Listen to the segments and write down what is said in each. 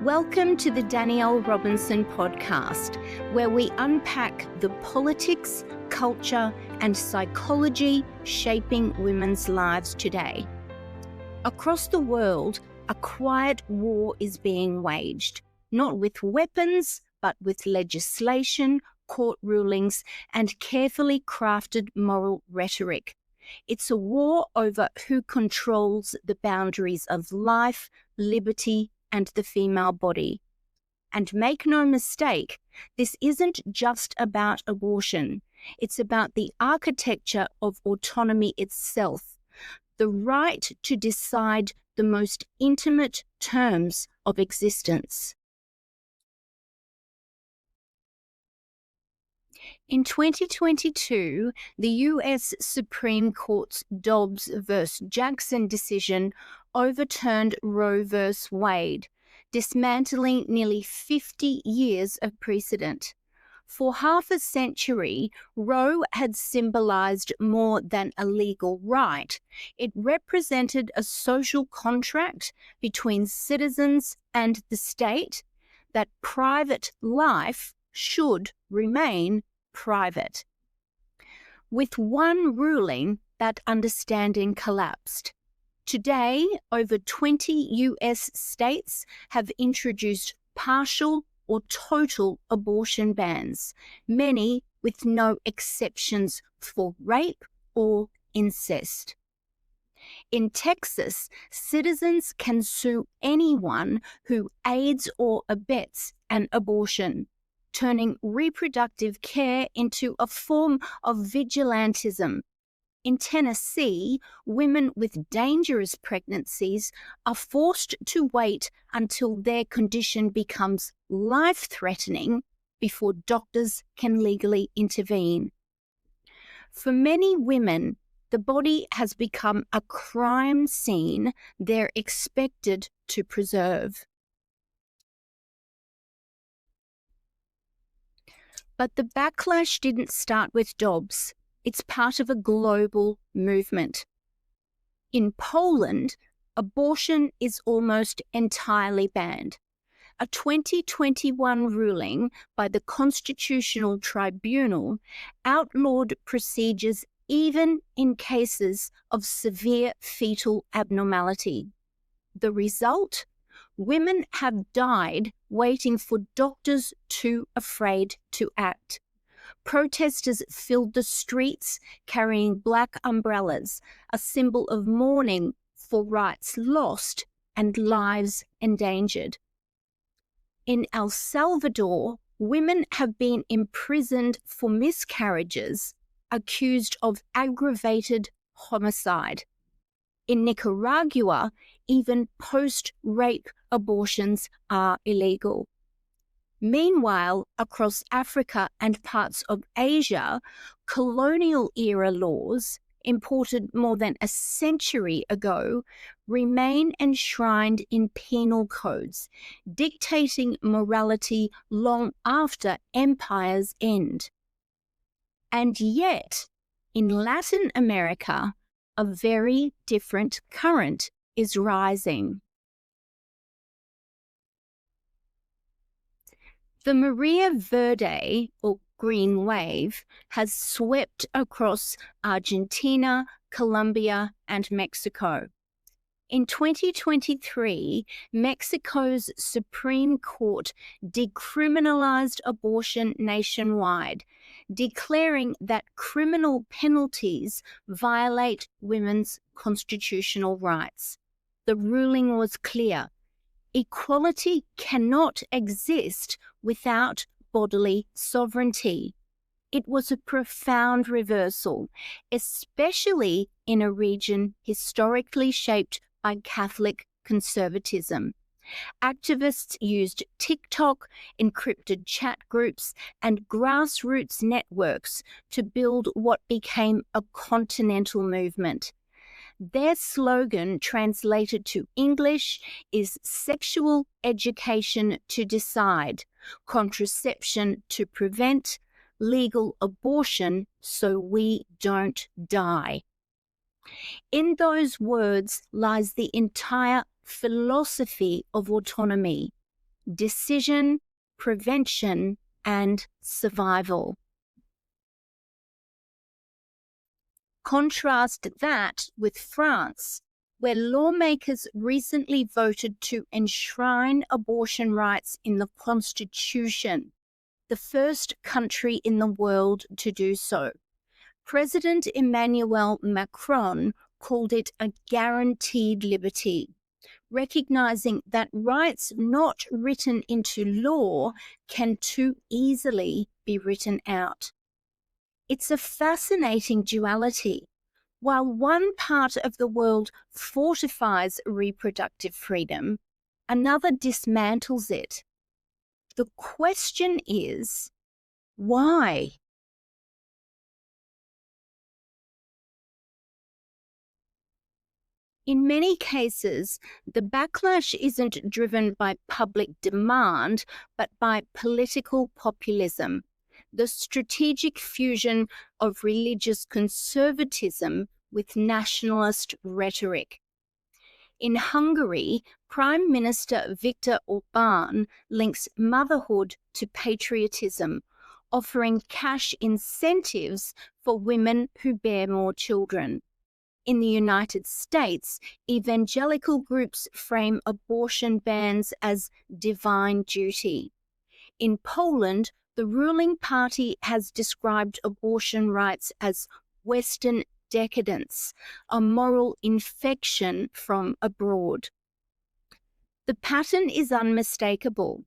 Welcome to the Danielle Robinson Podcast, where we unpack the politics, culture, and psychology shaping women's lives today. Across the world, a quiet war is being waged, not with weapons, but with legislation, court rulings, and carefully crafted moral rhetoric. It's a war over who controls the boundaries of life, liberty, and the female body. And make no mistake, this isn't just about abortion. It's about the architecture of autonomy itself, the right to decide the most intimate terms of existence. In 2022, the U.S. Supreme Court's Dobbs v. Jackson decision overturned Roe v. Wade, dismantling nearly 50 years of precedent. For half a century, Roe had symbolized more than a legal right. It represented a social contract between citizens and the state that private life should remain private. With one ruling, that understanding collapsed. Today, over 20 U.S. states have introduced partial or total abortion bans, many with no exceptions for rape or incest. In Texas, citizens can sue anyone who aids or abets an abortion, turning reproductive care into a form of vigilantism. In Tennessee, women with dangerous pregnancies are forced to wait until their condition becomes life-threatening before doctors can legally intervene. For many women, the body has become a crime scene they're expected to preserve. But the backlash didn't start with Dobbs. It's part of a global movement. In Poland, abortion is almost entirely banned. A 2021 ruling by the Constitutional Tribunal outlawed procedures even in cases of severe fetal abnormality. The result? Women have died waiting for doctors too afraid to act. Protesters filled the streets carrying black umbrellas, a symbol of mourning for rights lost and lives endangered. In El Salvador, women have been imprisoned for miscarriages, accused of aggravated homicide. In Nicaragua, even post-rape abortions are illegal. Meanwhile, across Africa and parts of Asia, colonial-era laws, imported more than a century ago, remain enshrined in penal codes, dictating morality long after empires end. And yet, in Latin America, a very different current is rising. The Marea Verde, or green wave, has swept across Argentina, Colombia, and Mexico. In 2023, Mexico's Supreme Court decriminalized abortion nationwide, declaring that criminal penalties violate women's constitutional rights. The ruling was clear. Equality cannot exist without bodily sovereignty. It was a profound reversal, especially in a region historically shaped by Catholic conservatism. Activists used TikTok, encrypted chat groups, and grassroots networks to build what became a continental movement. Their slogan, translated to English, is sexual education to decide, contraception to prevent, legal abortion so we don't die. In those words lies the entire philosophy of autonomy. decision, prevention, and survival. Contrast that with France, where lawmakers recently voted to enshrine abortion rights in the Constitution, the first country in the world to do so. President Emmanuel Macron called it a guaranteed liberty, recognizing that rights not written into law can too easily be written out. It's a fascinating duality. While one part of the world fortifies reproductive freedom, another dismantles it. The question is, why? In many cases, the backlash isn't driven by public demand, but by political populism, the strategic fusion of religious conservatism with nationalist rhetoric. In Hungary, Prime Minister Viktor Orbán links motherhood to patriotism, offering cash incentives for women who bear more children. In the United States, evangelical groups frame abortion bans as divine duty. In Poland, the ruling party has described abortion rights as Western decadence, a moral infection from abroad. The pattern is unmistakable.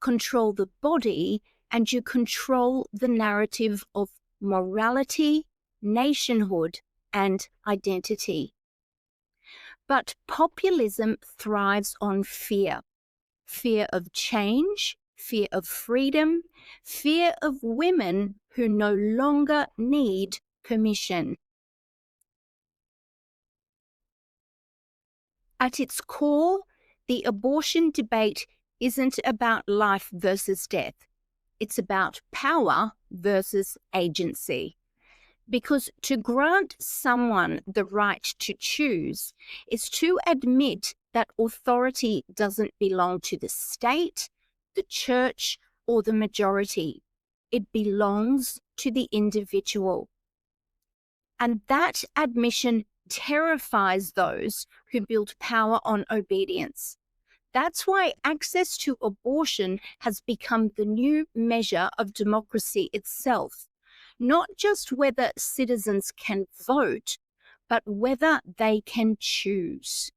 Control the body, and you control the narrative of morality, nationhood, and identity. But populism thrives on fear. Fear of change, fear of freedom, fear of women who no longer need permission. At its core, the abortion debate isn't about life versus death. It's about power versus agency. Because to grant someone the right to choose is to admit that authority doesn't belong to the state, the church, or the majority. It belongs to the individual. And that admission terrifies those who build power on obedience. That's why access to abortion has become the new measure of democracy itself. Not just whether citizens can vote, but whether they can choose.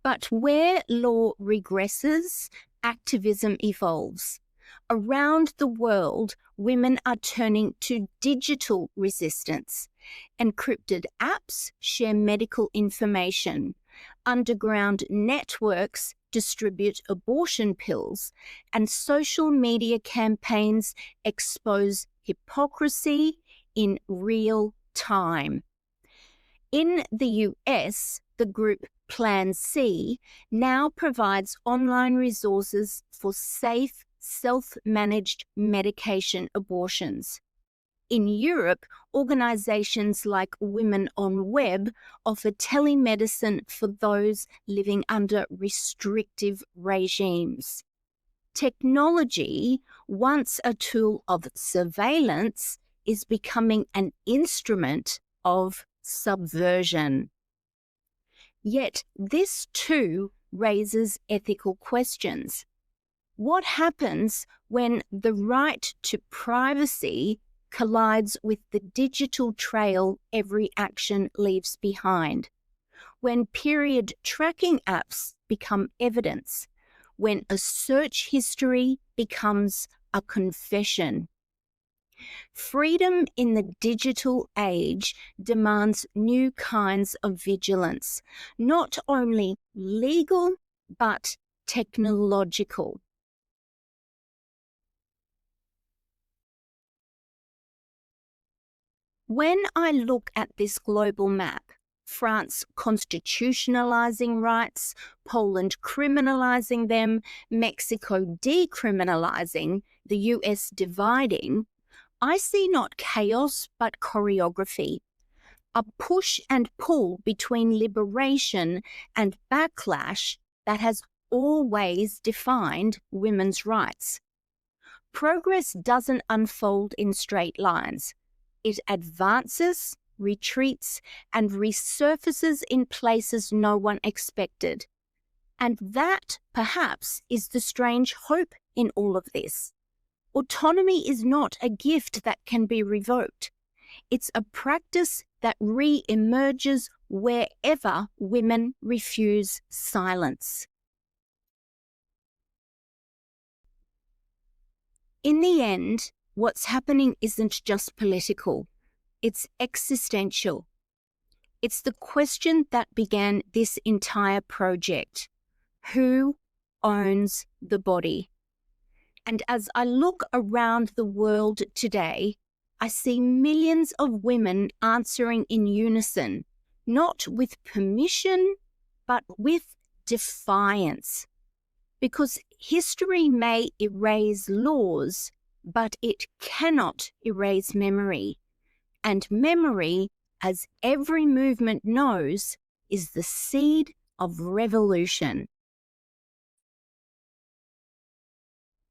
But where law regresses, activism evolves. Around the world, women are turning to digital resistance. Encrypted apps share medical information. Underground networks distribute abortion pills, and social media campaigns expose hypocrisy in real time. In the US, the group Plan C now provides online resources for safe, self-managed medication abortions. In Europe, organizations like Women on Web offer telemedicine for those living under restrictive regimes. Technology, once a tool of surveillance, is becoming an instrument of subversion. Yet this too raises ethical questions. What happens when the right to privacy collides with the digital trail every action leaves behind? When period tracking apps become evidence? When a search history becomes a confession? Freedom in the digital age demands new kinds of vigilance, not only legal, but technological. When I look at this global map, France constitutionalizing rights, Poland criminalizing them, Mexico decriminalizing, the US dividing, I see not chaos but choreography. a push and pull between liberation and backlash that has always defined women's rights. Progress doesn't unfold in straight lines. It advances, retreats, and resurfaces in places no one expected. And that, perhaps, is the strange hope in all of this. Autonomy is not a gift that can be revoked. It's a practice that re-emerges wherever women refuse silence. In the end, what's happening isn't just political, it's existential. It's the question that began this entire project. Who owns the body? And as I look around the world today, I see millions of women answering in unison, not with permission, but with defiance. Because history may erase laws, but it cannot erase memory. And memory, as every movement knows, is the seed of revolution.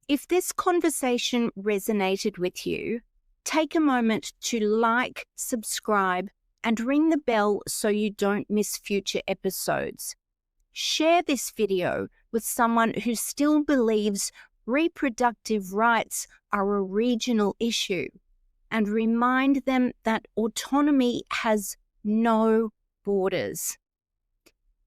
If this conversation resonated with you, take a moment to like, subscribe, and ring the bell so you don't miss future episodes. Share this video with someone who still believes reproductive rights are a regional issue, and remind them that autonomy has no borders.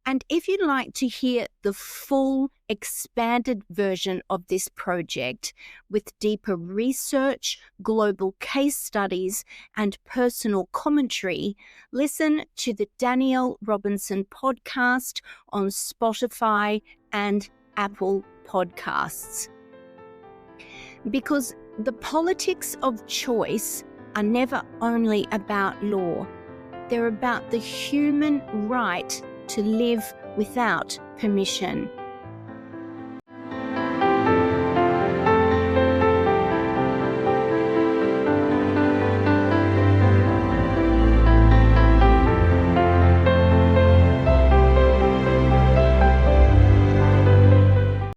And if you'd like to hear the full, expanded version of this project with deeper research, global case studies, and personal commentary, listen to the Danielle Robinson Podcast on Spotify and Apple Podcasts. Because the politics of choice are never only about law, they're about the human right to live without permission.